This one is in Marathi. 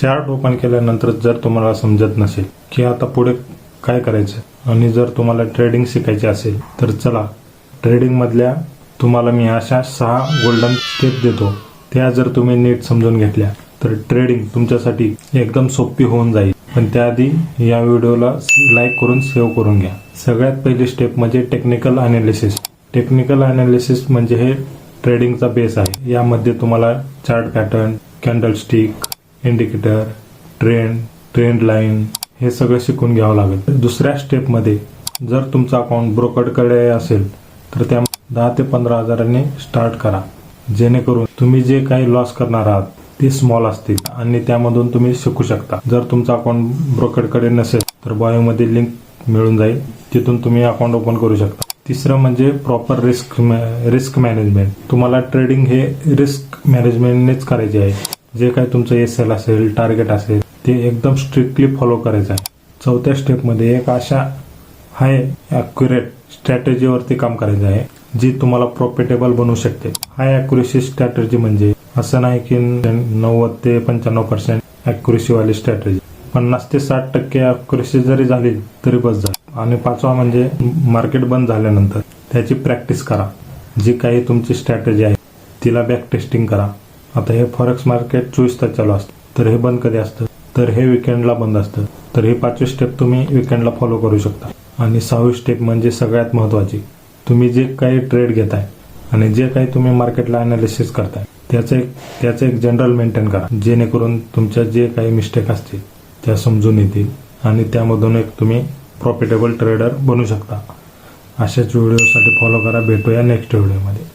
चार्ट ओपन केल्यानंतर जर तुम्हाला समजत नसेल की आता पुढे काय करायचं आणि जर तुम्हाला ट्रेडिंग शिकायचे असेल तर चला, ट्रेडिंग मधल्या तुम्हाला मी अशा 6 गोल्डन स्टेप देतो. त्या जर तुम्ही नीट समजून घेतल्या तर ट्रेडिंग तुमच्यासाठी एकदम सोपी होऊन जाईल. पण त्याआधी या व्हिडिओला लाईक करून सेव्ह करून घ्या. सगळ्यात पहिली स्टेप म्हणजे टेक्निकल अनालिसिस. टेक्निकल अनालिसिस म्हणजे हे ट्रेडिंगचा बेस आहे. यामध्ये तुम्हाला chart pattern, candlestick, indicator, trend line हे सगळं शिकून घ्यावं लागेल. दुसऱ्या स्टेपमध्ये जर तुमचा अकाउंट ब्रोकरकडे असेल तर त्या 10 ते 15 हजारांनी स्टार्ट करा, जेणेकरून तुम्ही जे काही लॉस करणार आहात ते स्मॉल असतील आणि त्यामधून तुम्ही शिकू शकता. जर तुमचा अकाउंट ब्रोकरकडे नसेल तर बायोमध्ये लिंक मिळून जाईल, तिथून तुम्ही अकाउंट ओपन करू शकता. तिसरं म्हणजे प्रॉपर रिस्क मॅनेजमेंट. तुम्हाला ट्रेडिंग हे रिस्क मॅनेजमेंटनेच करायचे आहे. जे काही तुमचं एसएल असेल, टार्गेट असेल ते एकदम स्ट्रिक्टली फॉलो करायचं आहे. चौथ्या स्टेपमध्ये एक अशा हाय ॲक्युरेट स्ट्रॅटेजीवरती काम करायचं आहे जी तुम्हाला प्रॉफिटेबल बनवू शकते. हाय ॲक्युरेसी स्ट्रॅटेजी म्हणजे असं नाही की 90 ते 95% ॲक्युरेसी वाली स्ट्रॅटेजी. 50 ते 60% ॲक्युरेसी जरी झाली तरी बस झाली. आणि 5वा म्हणजे मार्केट बंद झाल्यानंतर त्याची प्रॅक्टिस करा. जी काही तुमची स्ट्रॅटेजी आहे तिला बॅक टेस्टिंग करा. आता हे फॉरेक्स मार्केट 24 तास चालू असतं, तर हे बंद कधी असतं तर हे विकेंडला बंद असतं. तर हे 5वी स्टेप तुम्ही विकेंडला फॉलो करू शकता. आणि 6वी स्टेप म्हणजे सगळ्यात महत्त्वाची, तुम्ही जे काही ट्रेड घेताय आणि जे काही तुम्ही मार्केटला अनालिसिस करताय त्याचं एक जनरल मेंटेन करा, जेणेकरून तुमच्या जे काही मिस्टेक असतील त्या समजून येतील आणि त्यामधून एक तुम्ही प्रॉफिटेबल ट्रेडर बनू शकता. अशाच व्हिडिओसाठी फॉलो करा. भेटूया नेक्स्ट व्हिडिओमध्ये.